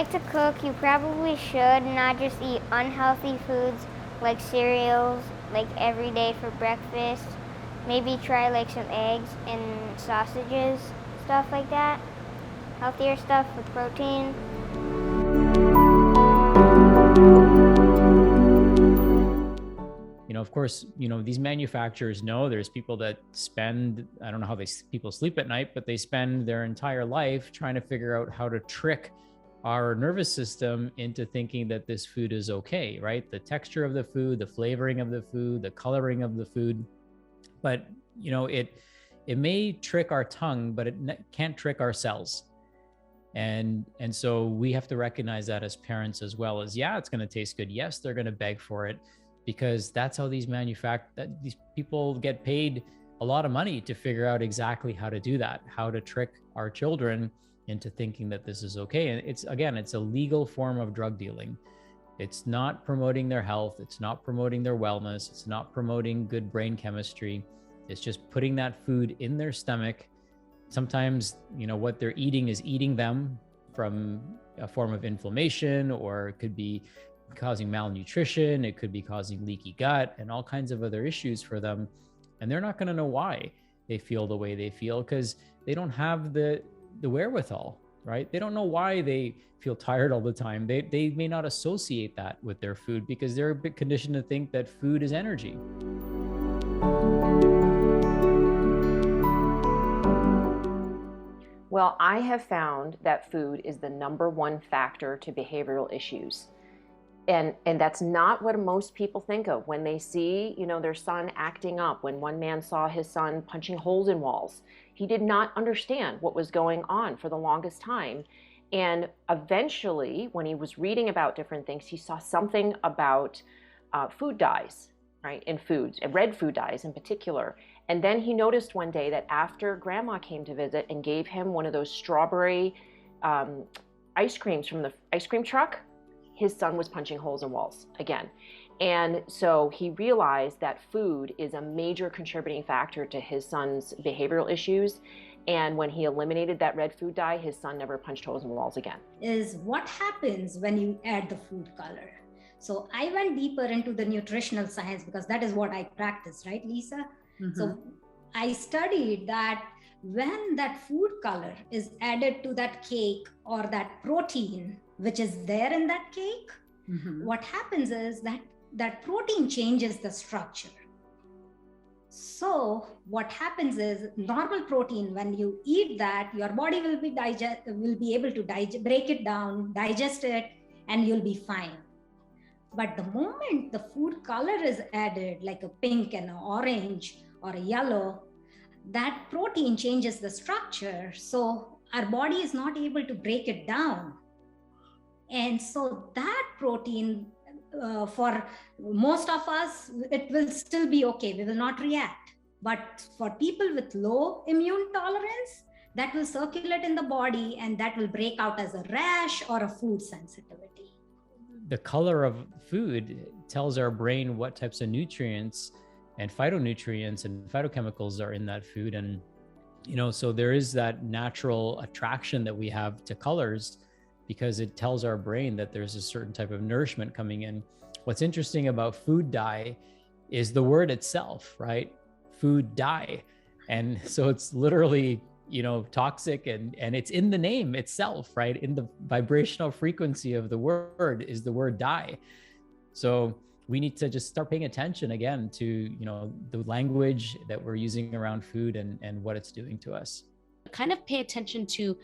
like to cook, you probably should not just eat unhealthy foods like cereals, like every day for breakfast. Maybe try like some eggs and sausages, stuff like that. Healthier stuff with protein. Of course, these manufacturers know there's people that spend, I don't know how people sleep at night, but they spend their entire life trying to figure out how to trick our nervous system into thinking that this food is okay, right? The texture of the food, the flavoring of the food, the coloring of the food. But, it may trick our tongue, but it can't trick our cells. And so we have to recognize that as parents as well as, yeah, it's going to taste good. Yes, they're going to beg for it, because that's how these people get paid a lot of money to figure out exactly how to do that, how to trick our children into thinking that this is okay. And it's a legal form of drug dealing. It's not promoting their health. It's not promoting their wellness. It's not promoting good brain chemistry. It's just putting that food in their stomach. Sometimes, what they're eating is eating them from a form of inflammation, or it could be causing malnutrition. It could be causing leaky gut and all kinds of other issues for them. And they're not going to know why they feel the way they feel, because they don't have the wherewithal, right? They don't know why they feel tired all the time. They may not associate that with their food, because they're a bit conditioned to think that food is energy. Well, I have found that food is the number one factor to behavioral issues. And that's not what most people think of when they see, their son acting up. When one man saw his son punching holes in walls, he did not understand what was going on for the longest time. And eventually, when he was reading about different things, he saw something about food dyes, right, in foods, and red food dyes in particular. And then he noticed one day that after grandma came to visit and gave him one of those strawberry ice creams from the ice cream truck, his son was punching holes in walls again. And so he realized that food is a major contributing factor to his son's behavioral issues. And when he eliminated that red food dye, his son never punched holes in walls again. Is what happens when you add the food color. So I went deeper into the nutritional science, because that is what I practice, right, Lisa? Mm-hmm. So I studied that when that food color is added to that cake or that protein, which is there in that cake, mm-hmm. what happens is that protein changes the structure. So what happens is, normal protein, when you eat that, your body will be able to break it down, digest it, and you'll be fine. But the moment the food color is added, like a pink and an orange or a yellow, that protein changes the structure. So our body is not able to break it down. And so that protein, for most of us, it will still be okay. We will not react. But for people with low immune tolerance, that will circulate in the body, and that will break out as a rash or a food sensitivity. The color of food tells our brain what types of nutrients and phytonutrients and phytochemicals are in that food. And, so there is that natural attraction that we have to colors, because it tells our brain that there's a certain type of nourishment coming in. What's interesting about food dye is the word itself, right? Food dye. And so it's literally, toxic, and it's in the name itself, right? In the vibrational frequency of the word is the word dye. So we need to just start paying attention again to, the language that we're using around food and what it's doing to us. Kind of pay attention to,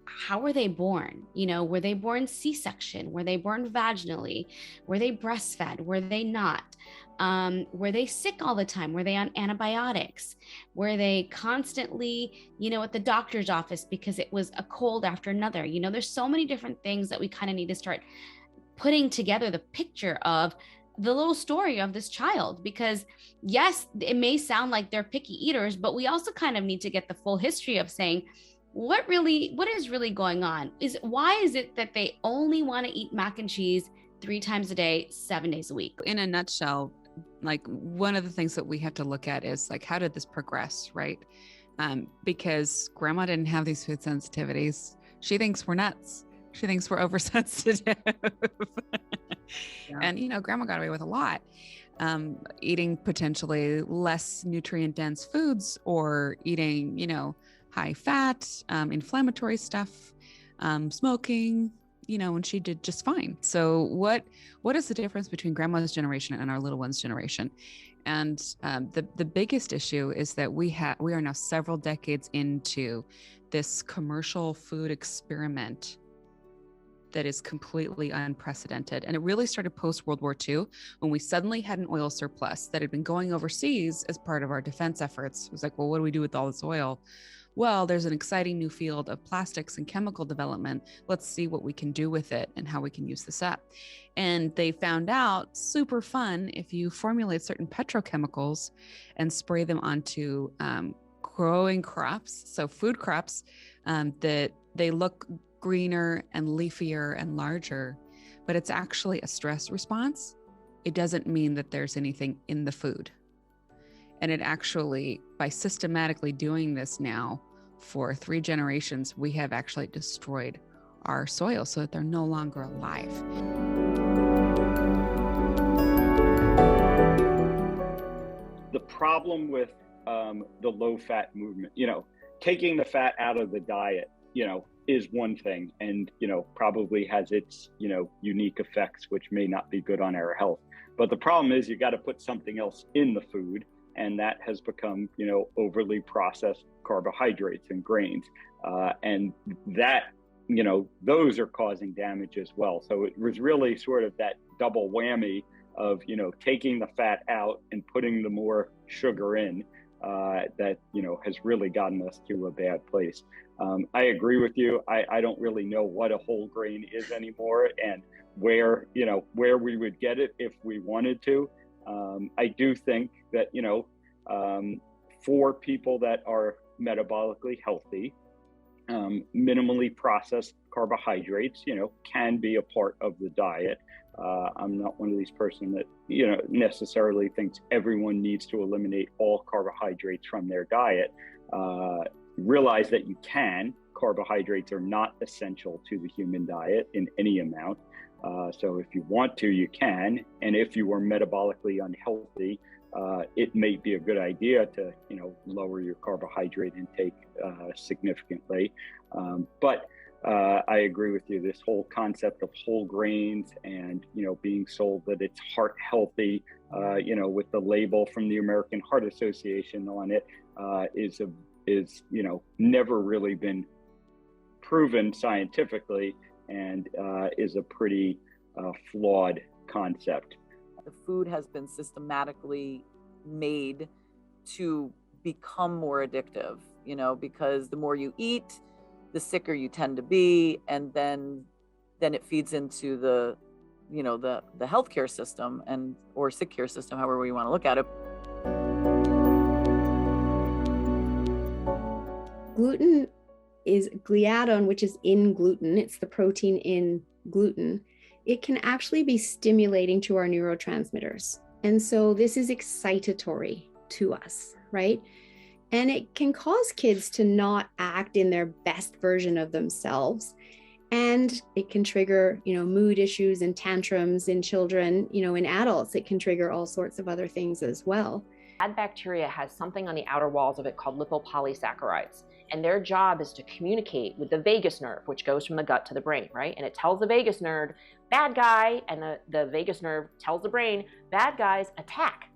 how were they born? Were they born C-section? Were they born vaginally? Were they breastfed? Were they not? Were they sick all the time? Were they on antibiotics? Were they constantly, at the doctor's office because it was a cold after another? There's so many different things that we kind of need to start putting together the picture of the little story of this child, because yes, it may sound like they're picky eaters, but we also kind of need to get the full history of saying, what is really going on? Why is it that they only want to eat mac and cheese 3 times a day, 7 days a week? In a nutshell, like, one of the things that we have to look at is, like, how did this progress, right? Because grandma didn't have these food sensitivities. She thinks we're nuts. She thinks we're oversensitive. Yeah. And, grandma got away with a lot. Eating potentially less nutrient dense foods, or eating, high fat, inflammatory stuff, smoking, and she did just fine. So what is the difference between grandma's generation and our little one's generation? And the biggest issue is that we are now several decades into this commercial food experiment that is completely unprecedented. And it really started post-World War II, when we suddenly had an oil surplus that had been going overseas as part of our defense efforts. It was like, well, what do we do with all this oil? Well, there's an exciting new field of plastics and chemical development. Let's see what we can do with it and how we can use this up. And they found out, super fun, if you formulate certain petrochemicals and spray them onto growing crops, so food crops, that they look greener and leafier and larger, but it's actually a stress response. It doesn't mean that there's anything in the food. And it actually, by systematically doing this now for 3 generations, we have actually destroyed our soil so that they're no longer alive. The problem with the low fat movement, taking the fat out of the diet, is one thing, and probably has its unique effects, which may not be good on our health. But the problem is, you got to put something else in the food, and that has become overly processed carbohydrates and grains, and that those are causing damage as well. So it was really sort of that double whammy of taking the fat out and putting the more sugar in, that has really gotten us to a bad place. I agree with you. I don't really know what a whole grain is anymore, and where we would get it if we wanted to. I do think that for people that are metabolically healthy, minimally processed carbohydrates can be a part of the diet. I'm not one of these person that necessarily thinks everyone needs to eliminate all carbohydrates from their diet. Realize that you can. Carbohydrates are not essential to the human diet in any amount. So if you want to, you can. And if you are metabolically unhealthy, it may be a good idea to lower your carbohydrate intake significantly. But I agree with you. This whole concept of whole grains and being sold that it's heart healthy, with the label from the American Heart Association on it, is never really been proven scientifically, and is a pretty flawed concept. The food has been systematically made to become more addictive, because the more you eat, the sicker you tend to be, and then it feeds into the healthcare system or sick care system, however you want to look at it. Gluten is gliadin, which is in gluten. It's the protein in gluten. It can actually be stimulating to our neurotransmitters. And so this is excitatory to us, right? And it can cause kids to not act in their best version of themselves. And it can trigger, mood issues and tantrums in children. In adults, it can trigger all sorts of other things as well. Bad bacteria has something on the outer walls of it called lipopolysaccharides. And their job is to communicate with the vagus nerve, which goes from the gut to the brain, right? And it tells the vagus nerve, bad guy, and the vagus nerve tells the brain, bad guys, attack.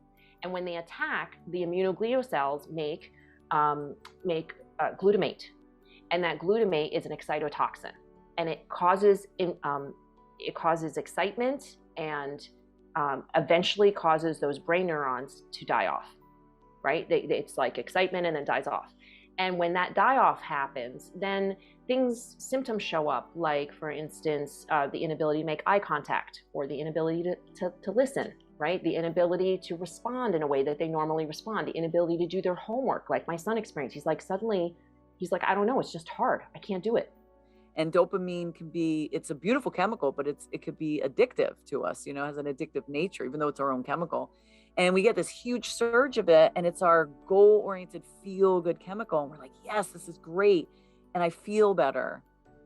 And when they attack, the immunoglial cells make glutamate. And that glutamate is an excitotoxin. And it causes excitement, and eventually causes those brain neurons to die off, right? It's like excitement and then dies off. And when that die-off happens, then symptoms show up, like, for instance, the inability to make eye contact, or the inability to listen, right? The inability to respond in a way that they normally respond, the inability to do their homework, like my son experienced. He's like, I don't know, it's just hard. I can't do it. And dopamine it's a beautiful chemical, but it could be addictive to us, has an addictive nature, even though it's our own chemical. And we get this huge surge of it, and it's our goal-oriented, feel-good chemical. And we're like, yes, this is great. And I feel better.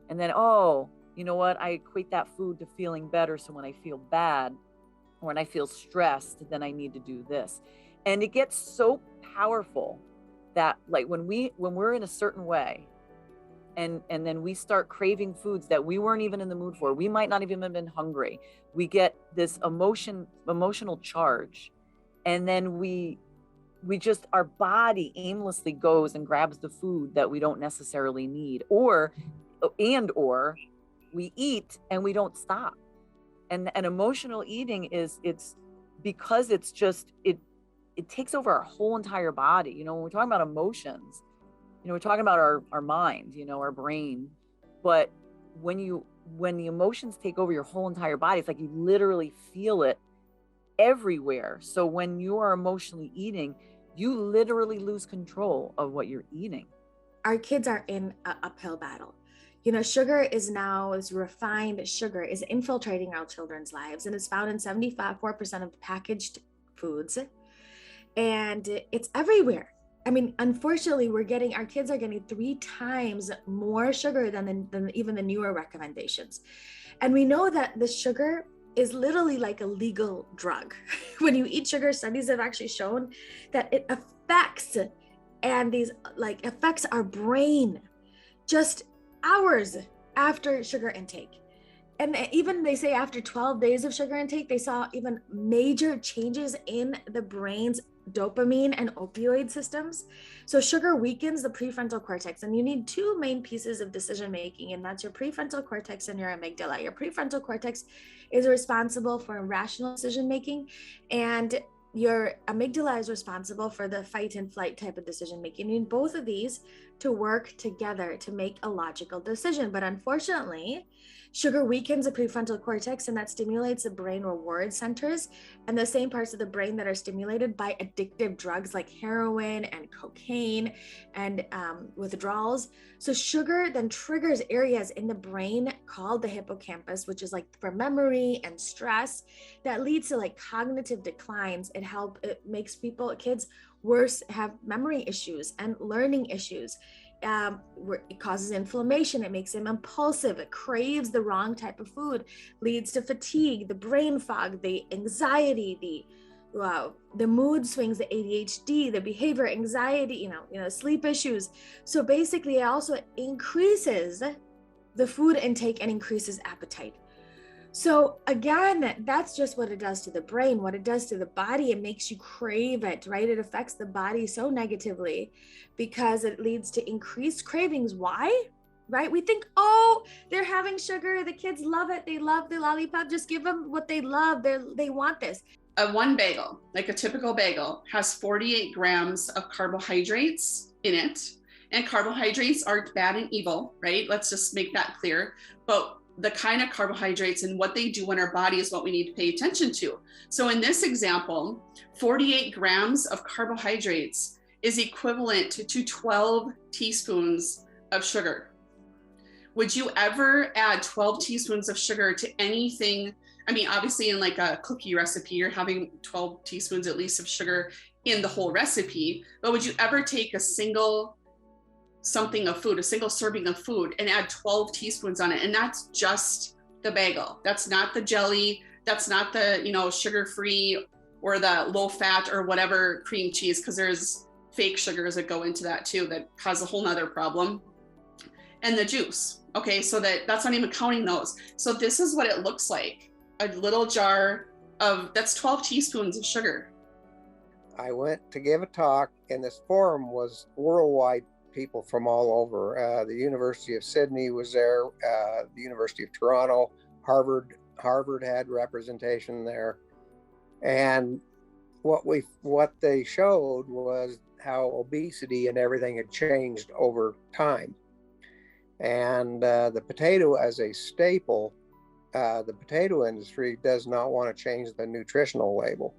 And then, you know what, I equate that food to feeling better. So when I feel bad or when I feel stressed, then I need to do this. And it gets so powerful that like when we're in a certain way, and then we start craving foods that we weren't even in the mood for, we might not even have been hungry, we get this emotional charge, and then we just, our body aimlessly goes and grabs the food that we don't necessarily need, or we eat and we don't stop. And emotional eating it's because it's just it takes over our whole entire body. You know, when we're talking about emotions, you know, we're talking about our mind, you know, our brain. But when the emotions take over your whole entire body, it's like you literally feel it everywhere. So when you are emotionally eating, you literally lose control of what you're eating. Our kids are in an uphill battle. You know, sugar is refined sugar is infiltrating our children's lives, and it's found in 74% of packaged foods. And it's everywhere. I mean, unfortunately, our kids are getting 3 times more sugar than even the newer recommendations. And we know that the sugar is literally like a legal drug. When you eat sugar, studies have actually shown that it affects our brain just hours after sugar intake. And even they say after 12 days of sugar intake, they saw even major changes in the brain's dopamine and opioid systems. So sugar weakens the prefrontal cortex, and you need 2 main pieces of decision making, and that's your prefrontal cortex and your amygdala. Your prefrontal cortex is responsible for rational decision making, and your amygdala is responsible for the fight and flight type of decision making. You need both of these to work together to make a logical decision. But unfortunately, sugar weakens the prefrontal cortex, and that stimulates the brain reward centers and the same parts of the brain that are stimulated by addictive drugs like heroin and cocaine and withdrawals. So sugar then triggers areas in the brain called the hippocampus, which is like for memory and stress, that leads to like cognitive declines. It makes kids worse, have memory issues and learning issues. It causes inflammation. It makes them impulsive. It craves the wrong type of food, leads to fatigue, the brain fog, the anxiety, the mood swings, the ADHD, the behavior anxiety, sleep issues. So basically, it also increases the food intake and increases appetite. So again, that's just what it does to the brain. What it does to the body, it makes you crave it, right? It affects the body so negatively because it leads to increased cravings. Why? Right? We think, oh, they're having sugar. The kids love it. They love the lollipop. Just give them what they love. They want this. One bagel, like a typical bagel, has 48 grams of carbohydrates in it. And carbohydrates aren't bad and evil, right? Let's just make that clear. But the kind of carbohydrates and what they do in our body is what we need to pay attention to. So in this example, 48 grams of carbohydrates is equivalent to 12 teaspoons of sugar. Would you ever add 12 teaspoons of sugar to anything? I mean, obviously in like a cookie recipe, you're having 12 teaspoons at least of sugar in the whole recipe, but would you ever take a single serving of food and add 12 teaspoons on it? And that's just the bagel. That's not the jelly. That's not the, sugar-free or the low fat or whatever cream cheese, because there's fake sugars that go into that too, that cause a whole nother problem. And the juice. Okay, so that's not even counting those. So this is what it looks like. A little jar that's 12 teaspoons of sugar. I went to give a talk, and this forum was worldwide. People from all over. The University of Sydney was there, the University of Toronto, Harvard had representation there. And what they showed was how obesity and everything had changed over time. And the potato as a staple, the potato industry does not want to change the nutritional label.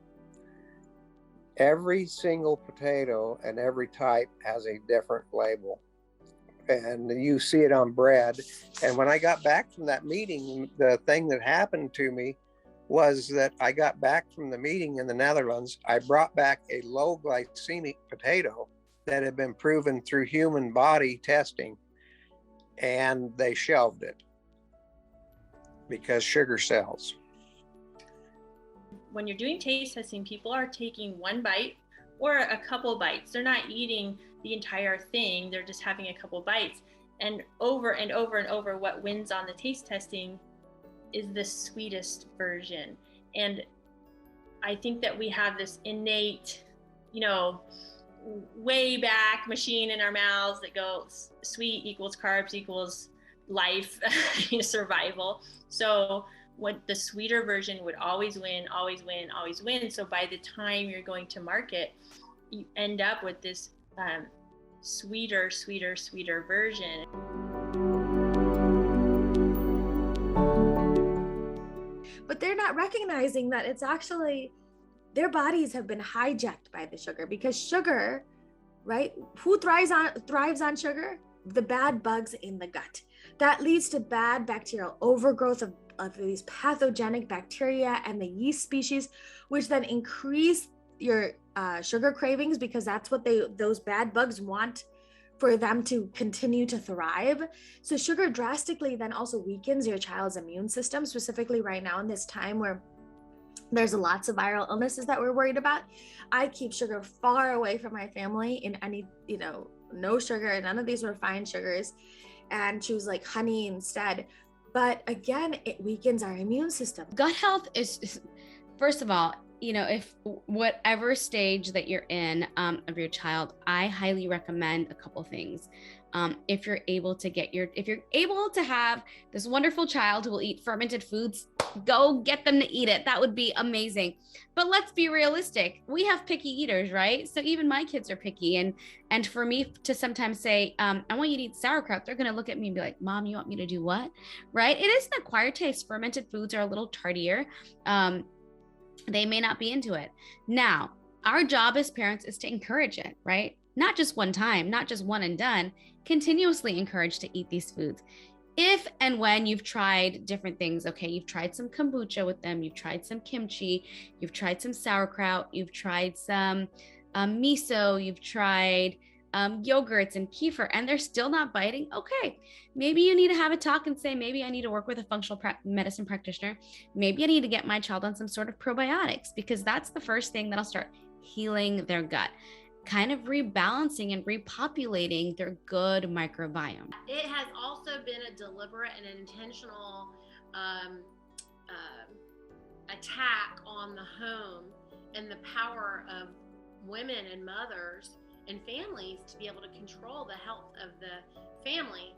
Every single potato and every type has a different label, and you see it on bread. And when I got back from that meeting, the thing that happened to me was that I got back from the meeting in the Netherlands. I brought back a low glycemic potato that had been proven through human body testing, and they shelved it. because sugar sells. When you're doing taste testing, people are taking one bite or a couple bites. They're not eating the entire thing. They're just having a couple bites. And over and over and over, what wins on the taste testing is the sweetest version. And I think that we have this innate, way back machine in our mouths that goes sweet equals carbs equals life, survival. So what the sweeter version would always win, always win, always win. So by the time you're going to market, you end up with this sweeter version. But they're not recognizing that it's actually their bodies have been hijacked by the sugar, because sugar, right? Who thrives on sugar? The bad bugs in the gut. That leads to bad bacterial overgrowth of these pathogenic bacteria and the yeast species, which then increase your sugar cravings, because that's what those bad bugs want for them to continue to thrive. So sugar drastically then also weakens your child's immune system, specifically right now in this time where there's lots of viral illnesses that we're worried about. I keep sugar far away from my family in any, no sugar, none of these refined sugars, and choose like honey instead. But again, it weakens our immune system. Gut health is, first of all, if whatever stage that you're in of your child, I highly recommend a couple things. If you're able to have this wonderful child who will eat fermented foods, go get them to eat it. That would be amazing. But let's be realistic. We have picky eaters, right? So even my kids are picky. And for me to sometimes say, I want you to eat sauerkraut, they're going to look at me and be like, Mom, you want me to do what? Right? It is an acquired taste. Fermented foods are a little tardier. They may not be into it. Now, our job as parents is to encourage it, right? Not just one time, not just one and done, continuously encourage to eat these foods. If and when you've tried different things, okay, you've tried some kombucha with them, you've tried some kimchi, you've tried some sauerkraut, you've tried some miso, you've tried yogurts and kefir, and they're still not biting, okay, maybe you need to have a talk and say, maybe I need to work with a functional medicine practitioner. Maybe I need to get my child on some sort of probiotics, because that's the first thing that'll start healing their gut, kind of rebalancing and repopulating their good microbiome. It has also been a deliberate and intentional attack on the home and the power of women and mothers and families to be able to control the health of the family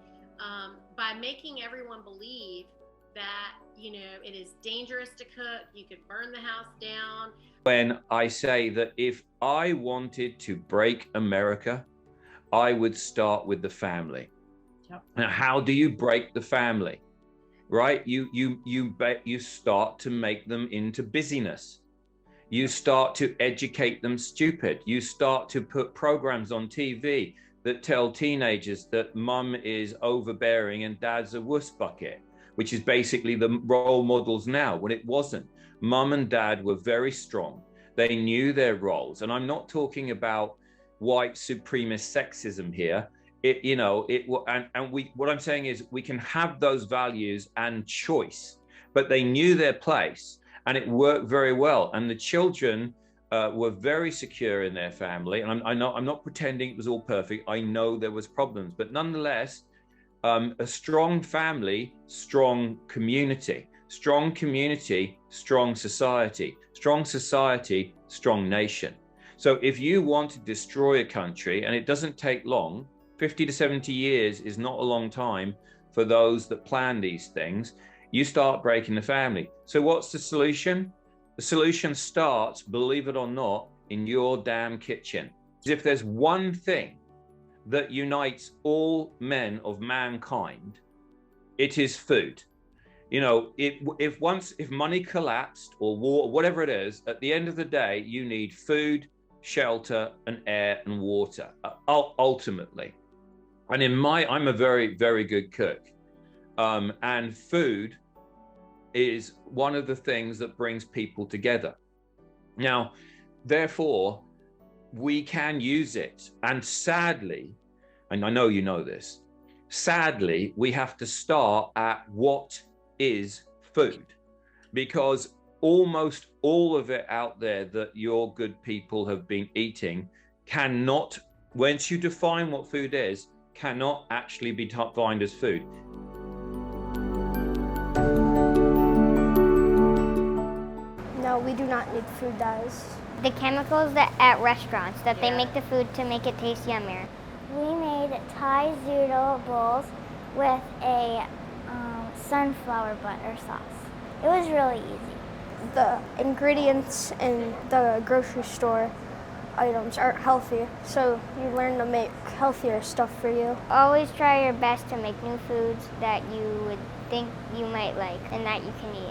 by making everyone believe that, it is dangerous to cook, you could burn the house down. When I say that if I wanted to break America, I would start with the family. Yep. Now, how do you break the family? Right? You start to make them into busyness. You start to educate them stupid. You start to put programs on TV that tell teenagers that mum is overbearing and dad's a wuss bucket, which is basically the role models now, when it wasn't. Mum and dad were very strong. They knew their roles. And I'm not talking about white supremacist sexism here. What I'm saying is we can have those values and choice, but they knew their place. And it worked very well. And the children were very secure in their family. And I'm not pretending it was all perfect. I know there was problems, but nonetheless, a strong family, strong community, strong community, strong society, strong society, strong nation. So if you want to destroy a country, and it doesn't take long, 50 to 70 years is not a long time for those that plan these things, you start breaking the family. So what's the solution? The solution starts, believe it or not, in your damn kitchen. If there's one thing that unites all men of mankind, it is food. If money collapsed or war, whatever it is, at the end of the day, you need food, shelter, and air and water, ultimately. And I'm a very, very good cook. And food is one of the things that brings people together. Now, therefore, we can use it. And sadly, and I know you know this, sadly, we have to start at what is food, because almost all of it out there that your good people have been eating cannot, once you define what food is, cannot actually be defined as food. No, we do not need food dyes. The chemicals that at restaurants that they make the food to make it taste yummier. We made Thai zoodle bowls with a sunflower butter sauce. It was really easy. The ingredients in the grocery store items aren't healthy, so you learn to make healthier stuff for you. Always try your best to make new foods that you would think you might like and that you can eat.